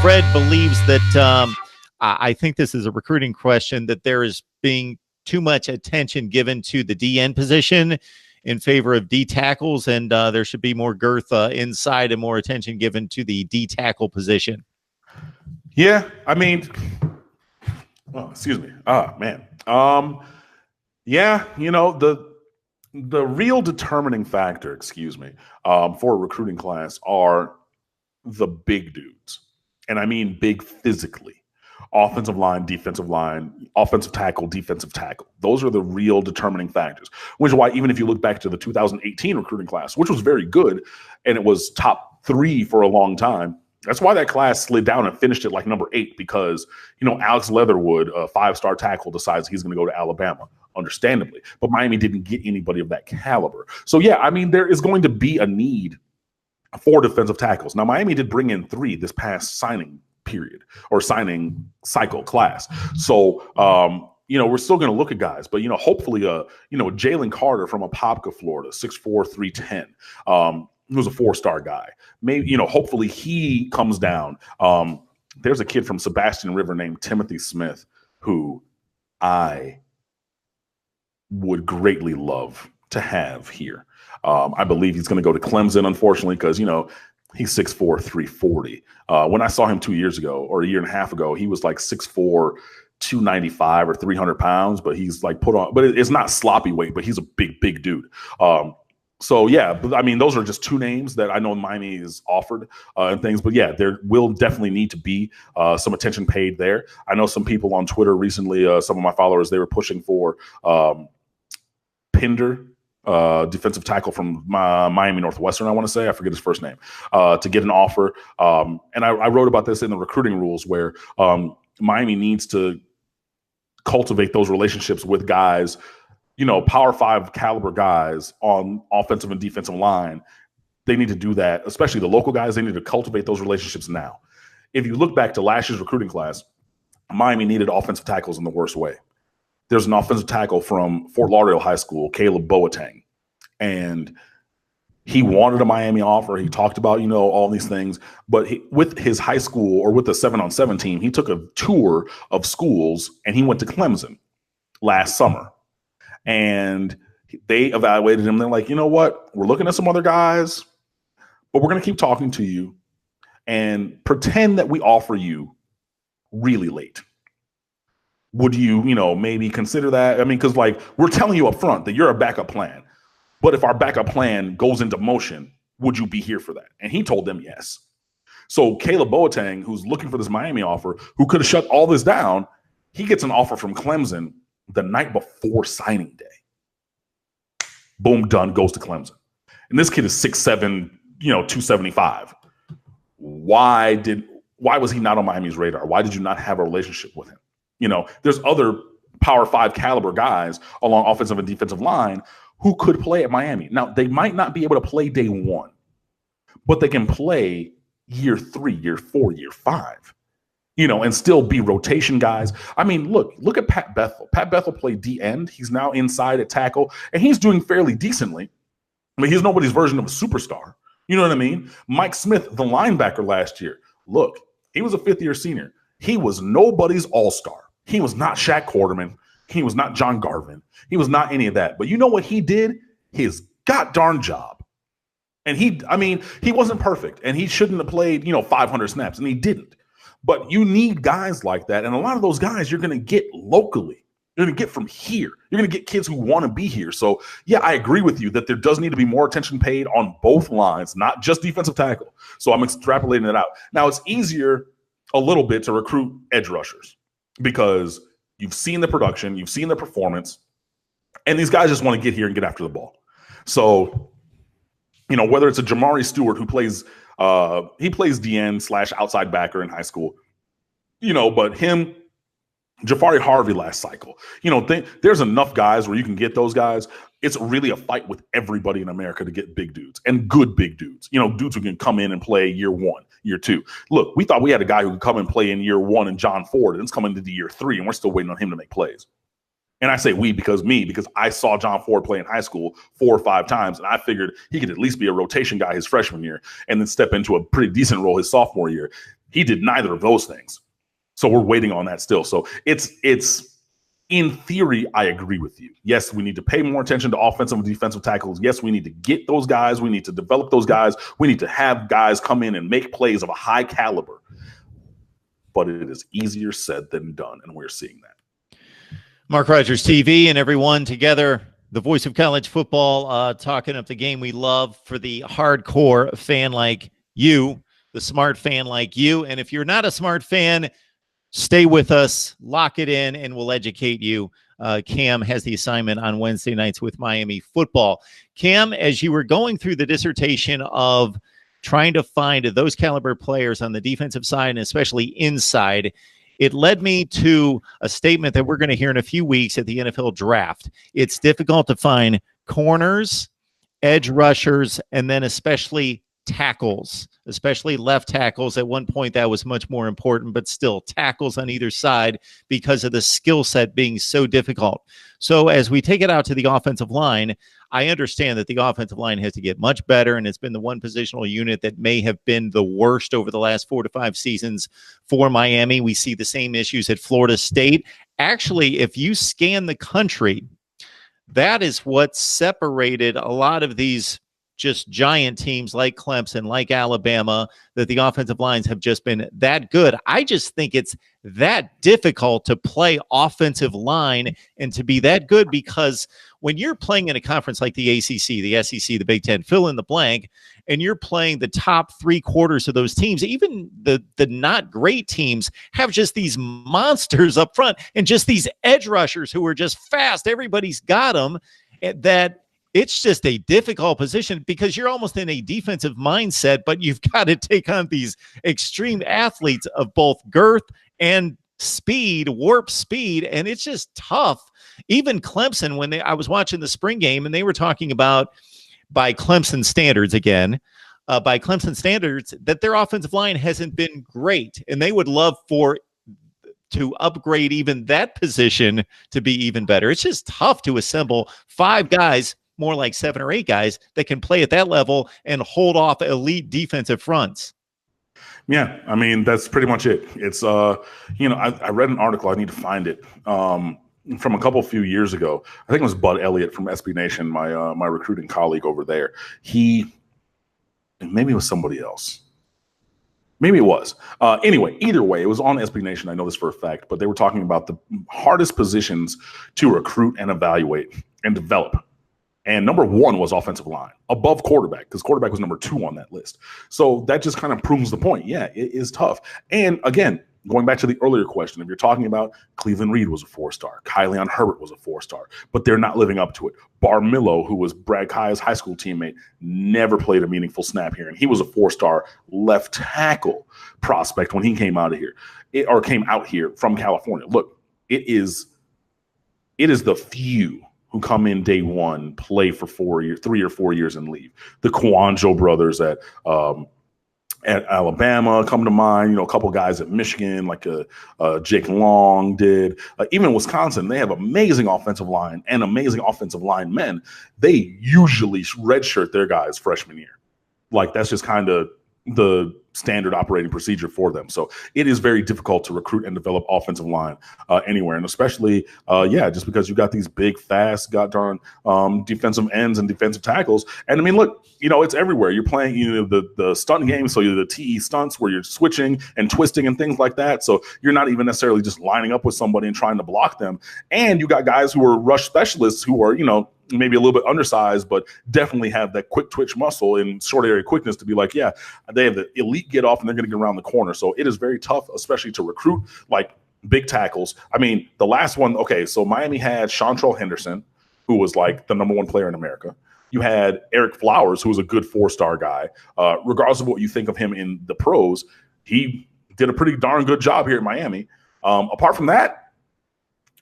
Fred believes that I think this is a recruiting question, that there is being too much attention given to the DN position in favor of D tackles, and there should be more girth inside and more attention given to the D tackle position. Yeah, I mean, excuse me. Man. Yeah, you know, the real determining factor, for a recruiting class are the big dudes. And I mean big physically. Offensive line, defensive line, offensive tackle, defensive tackle. Those are the real determining factors, which is why even if you look back to the 2018 recruiting class, which was very good, and it was top 3 for a long time, that's why that class slid down and finished at like number 8, because, you know, Alex Leatherwood, a 5-star tackle, decides he's going to go to Alabama, understandably. But Miami didn't get anybody of that caliber. So, yeah, I mean, there is going to be a need for defensive tackles. Now, Miami did bring in 3 this past signing period or signing cycle class. So, you know, we're still going to look at guys, but, you know, hopefully, Jalen Carter from Apopka, Florida, 6'4", 310, who's a 4-star guy. Maybe, you know, hopefully he comes down. There's a kid from Sebastian River named Timothy Smith who I would greatly love to have here. I believe he's going to go to Clemson, unfortunately, because, you know, he's 6'4", 340. When I saw him 2 years ago or a year and a half ago, he was like 6'4", 295 or 300 pounds, but he's like put on, but it's not sloppy weight, but he's a big dude. So, yeah, I mean, those are just 2 names that I know Miami is offered and things. But, yeah, there will definitely need to be some attention paid there. I know some people on Twitter recently, some of my followers, they were pushing for Pinder, defensive tackle from Miami Northwestern, I want to say. I forget his first name, to get an offer. And I wrote about this in the recruiting rules where Miami needs to cultivate those relationships with guys, you know, Power 5 caliber guys on offensive and defensive line. They need to do that, especially the local guys. They need to cultivate those relationships now. If you look back to last year's recruiting class, Miami needed offensive tackles in the worst way. There's an offensive tackle from Fort Lauderdale High School, Caleb Boateng, and he wanted a Miami offer. He talked about, you know, all these things, but with his high school or with the 7-on-7 team, he took a tour of schools and he went to Clemson last summer. And they evaluated him. They're like, you know what? We're looking at some other guys, but we're going to keep talking to you and pretend that we offer you really late. Would you, you know, maybe consider that? I mean, because like we're telling you up front that you're a backup plan. But if our backup plan goes into motion, would you be here for that? And he told them yes. So Caleb Boateng, who's looking for this Miami offer, who could have shut all this down, he gets an offer from Clemson the night before signing day. Boom, done, goes to Clemson. And this kid is 6'7", you know, 275. Why was he not on Miami's radar? Why did you not have a relationship with him? You know, there's other Power 5 caliber guys along offensive and defensive line who could play at Miami. Now, they might not be able to play day 1, but they can play year 3, year 4, year 5. You know, and still be rotation guys. I mean, look at Pat Bethel. Pat Bethel played D-end. He's now inside at tackle, and he's doing fairly decently. I mean, he's nobody's version of a superstar. You know what I mean? Mike Smith, the linebacker last year. Look, he was a 5th-year senior. He was nobody's all-star. He was not Shaq Quarterman. He was not John Garvin. He was not any of that. But you know what he did? His god-darn job. And he wasn't perfect, and he shouldn't have played, you know, 500 snaps, and he didn't. But you need guys like that. And a lot of those guys you're going to get locally. You're going to get from here. You're going to get kids who want to be here. So, yeah, I agree with you that there does need to be more attention paid on both lines, not just defensive tackle. So I'm extrapolating it out. Now, it's easier a little bit to recruit edge rushers because you've seen the production, you've seen the performance, and these guys just want to get here and get after the ball. So, you know, whether it's a Jamari Stewart who plays he plays DN / outside backer in high school, you know, but him, Jafari Harvey last cycle, you know, there's enough guys where you can get those guys. It's really a fight with everybody in America to get big dudes and good big dudes, you know, dudes who can come in and play year 1, year 2. Look, we thought we had a guy who could come and play in year 1 and John Ford, and it's coming into year 3, and we're still waiting on him to make plays. And I say we because I saw John Ford play in high school 4 or 5 times, and I figured he could at least be a rotation guy his freshman year and then step into a pretty decent role his sophomore year. He did neither of those things. So we're waiting on that still. So it's in theory, I agree with you. Yes, we need to pay more attention to offensive and defensive tackles. Yes, we need to get those guys. We need to develop those guys. We need to have guys come in and make plays of a high caliber. But it is easier said than done, and we're seeing that. Mark Rogers TV and everyone together, the voice of college football, talking up the game we love for the hardcore fan like you, the smart fan like you. And if you're not a smart fan, stay with us, lock it in, and we'll educate you. Cam has the assignment on Wednesday nights with Miami football. Cam, as you were going through the dissertation of trying to find those caliber players on the defensive side and especially inside, it led me to a statement that we're going to hear in a few weeks at the NFL draft. It's difficult to find corners, edge rushers, and then especially tackles, especially left tackles. At one point that was much more important, but still tackles on either side because of the skill set being so difficult. So as we take it out to the offensive line, I understand that the offensive line has to get much better, and it's been the one positional unit that may have been the worst over the last 4 to 5 seasons for Miami. We see the same issues at Florida State. Actually, if you scan the country, that is what separated a lot of these just giant teams like Clemson, like Alabama, that the offensive lines have just been that good. I just think it's that difficult to play offensive line and to be that good, because when you're playing in a conference like the ACC, the SEC, the Big Ten, fill in the blank, and you're playing the top 3/4 of those teams, even the not great teams have just these monsters up front and just these edge rushers who are just fast. Everybody's got them. That it's just a difficult position because you're almost in a defensive mindset, but you've got to take on these extreme athletes of both girth and speed, warp speed, and it's just tough. Even Clemson, when I was watching the spring game, and they were talking about, by Clemson standards again, by Clemson standards, that their offensive line hasn't been great, and they would love to upgrade even that position to be even better. It's just tough to assemble 5 guys, more like 7 or 8 guys, that can play at that level and hold off elite defensive fronts. Yeah, I mean, that's pretty much it. It's, I read an article, I need to find it, from a few years ago. I think it was Bud Elliott from SB Nation, my recruiting colleague over there. Maybe it was somebody else. Maybe it was. Anyway, either way, it was on SB Nation. I know this for a fact, but they were talking about the hardest positions to recruit and evaluate and develop. And number 1 was offensive line, above quarterback, because quarterback was number 2 on that list. So that just kind of proves the point. Yeah, it is tough. And again, going back to the earlier question, if you're talking about Cleveland Reed was a 4-star, Kyleon Herbert was a 4-star, but they're not living up to it. Barmillo, who was Brad Kaya's high school teammate, never played a meaningful snap here. And he was a 4-star left tackle prospect when he came out here from California. Look, it is the few who come in day one, play for 3 or 4 years and leave. The Kwanjo brothers at Alabama come to mind. A couple guys at Michigan, like Jake Long did. Even Wisconsin, they have amazing offensive line and amazing offensive linemen. They usually redshirt their guys freshman year. Like, that's just kind of the standard operating procedure for them. So it is very difficult to recruit and develop offensive line anywhere. And especially, just because you got these big, fast, goddamn defensive ends and defensive tackles. And I mean, look, it's everywhere. You're playing, the stunt game. So you're the TE stunts where you're switching and twisting and things like that. So you're not even necessarily just lining up with somebody and trying to block them. And you got guys who are rush specialists who are, maybe a little bit undersized, but definitely have that quick twitch muscle and short area quickness to be like, yeah, they have the elite get off and they're going to get around the corner. So it is very tough, especially to recruit like big tackles. I mean, the last one, okay, so Miami had Chantrell Henderson, who was like the number 1 player in America. You had Eric Flowers, who was a good 4-star guy. Regardless of what you think of him in the pros, he did a pretty darn good job here at Miami. Apart from that,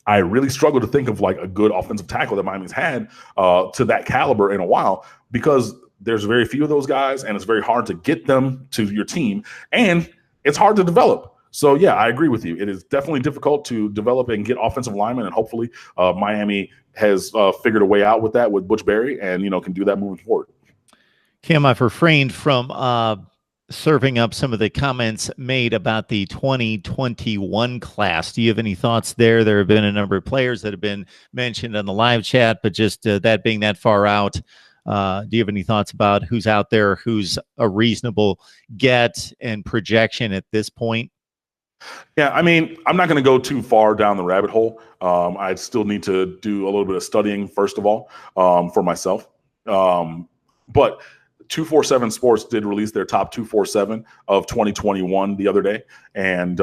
I really struggle to think of like a good offensive tackle that Miami's had to that caliber in a while, because there's very few of those guys, and it's very hard to get them to your team, and it's hard to develop. So, yeah, I agree with you. It is definitely difficult to develop and get offensive linemen, and hopefully Miami has figured a way out with that with Butch Berry and, can do that moving forward. Cam, I've refrained from serving up some of the comments made about the 2021 class. Do you have any thoughts there? There have been a number of players that have been mentioned on the live chat, but just that being that far out, do you have any thoughts about who's out there, who's a reasonable get and projection at this point? Yeah, I mean, I'm not going to go too far down the rabbit hole. I still need to do a little bit of studying, first of all, for myself. But 247 Sports did release their top 247 of 2021 the other day. And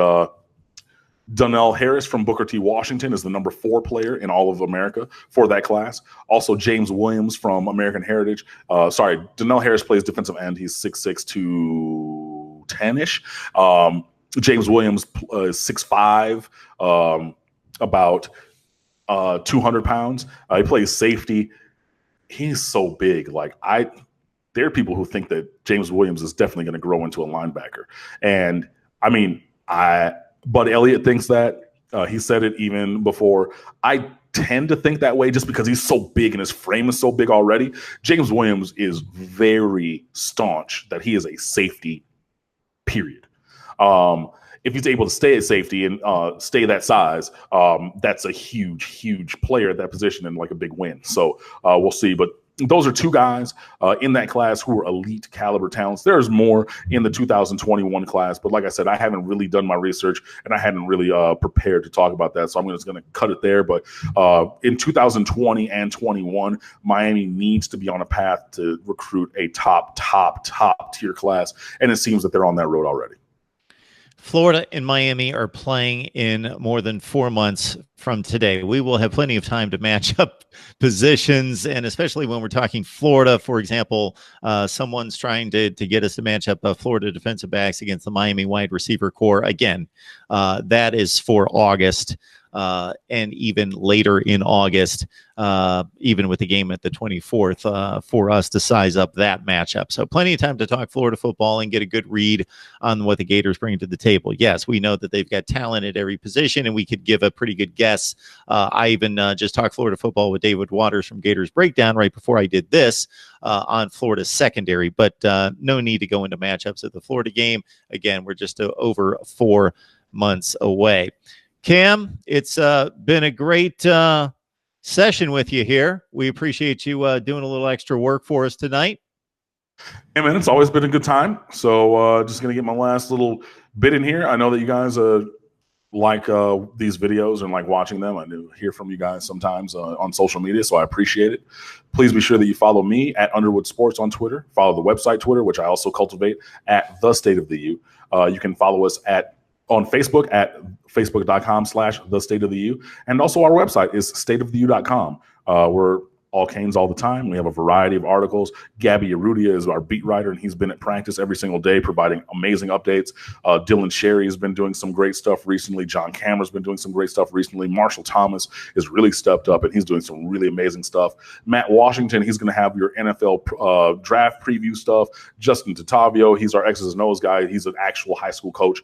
Donnell Harris from Booker T. Washington is the number 4 player in all of America for that class. Also, James Williams from American Heritage. Donnell Harris plays defensive end. He's 6'6" to 10-ish. James Williams is 6'5", about 200 pounds. He plays safety. He's so big. There are people who think that James Williams is definitely going to grow into a linebacker. And I mean, Bud Elliott thinks that. He said it even before. I tend to think that way just because he's so big and his frame is so big already. James Williams is very staunch that he is a safety, period. If he's able to stay at safety and stay that size, that's a huge, huge player at that position and like a big win. So we'll see. But those are 2 guys in that class who are elite caliber talents. There's more in the 2021 class, but like I said, I haven't really done my research and I hadn't really prepared to talk about that. So I'm just going to cut it there. But in 2020 and 21, Miami needs to be on a path to recruit a top tier class. And it seems that they're on that road already. Florida and Miami are playing in more than 4 months from today. We will have plenty of time to match up positions, and especially when we're talking Florida, for example, someone's trying to get us to match up Florida defensive backs against the Miami wide receiver core. Again, that is for August. And even later in August, even with the game at the 24th, for us to size up that matchup. So plenty of time to talk Florida football and get a good read on what the Gators bring to the table. Yes, we know that they've got talent at every position, and we could give a pretty good guess. I even just talked Florida football with David Waters from Gators Breakdown right before I did this on Florida's secondary, but no need to go into matchups of the Florida game. Again, we're just over 4 months away. Cam, it's been a great session with you here. We appreciate you doing a little extra work for us tonight. Hey, man, it's always been a good time. So just going to get my last little bit in here. I know that you guys like these videos and like watching them. I do hear from you guys sometimes on social media, so I appreciate it. Please be sure that you follow me at Underwood Sports on Twitter. Follow the website Twitter, which I also cultivate at The State of the U. You can follow us on Facebook at facebook.com/thestateoftheu. And also our website is stateoftheu.com. We're all Canes all the time. We have a variety of articles. Gabby Urrutia is our beat writer, and he's been at practice every single day providing amazing updates. Dylan Sherry has been doing some great stuff recently. John Cameron's been doing some great stuff recently. Marshall Thomas has really stepped up, and he's doing some really amazing stuff. Matt Washington, he's going to have your NFL draft preview stuff. Justin Tatavio, he's our X's and O's guy. He's an actual high school coach.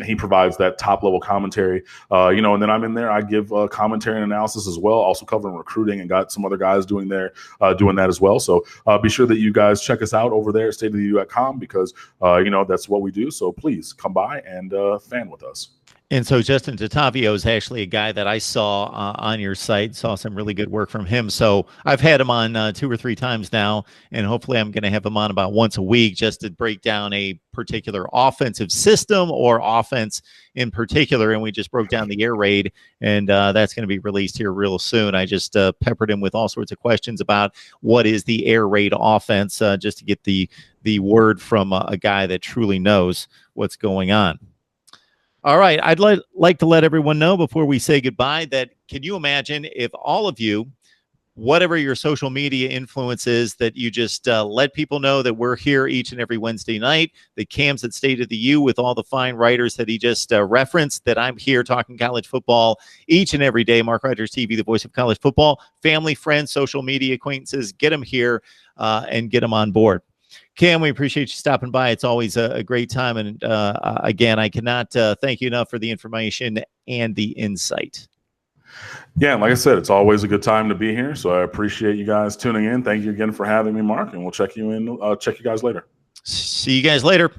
He provides that top-level commentary, and then I'm in there. I give commentary and analysis as well, also covering recruiting, and got some other guys doing that as well. So be sure that you guys check us out over there at stateoftheu.com because, that's what we do. So please come by and fan with us. And so Justin Tatavio is actually a guy that I saw on your site, saw some really good work from him. So I've had him on 2 or 3 times now, and hopefully I'm going to have him on about once a week just to break down a particular offensive system or offense in particular. And we just broke down the air raid, and that's going to be released here real soon. I just peppered him with all sorts of questions about what is the air raid offense, just to get the word from a guy that truly knows what's going on. All right, I'd like to let everyone know before we say goodbye that can you imagine if all of you, whatever your social media influence is, that you just let people know that we're here each and every Wednesday night, that Cam's at State of the U with all the fine writers that he just referenced, that I'm here talking college football each and every day. MarkRogersTV, the voice of college football. Family, friends, social media acquaintances, get them here and get them on board. Cam, we appreciate you stopping by. It's always a great time. And again, I cannot thank you enough for the information and the insight. Yeah, like I said, it's always a good time to be here. So I appreciate you guys tuning in. Thank you again for having me, Mark. And we'll check you guys later. See you guys later.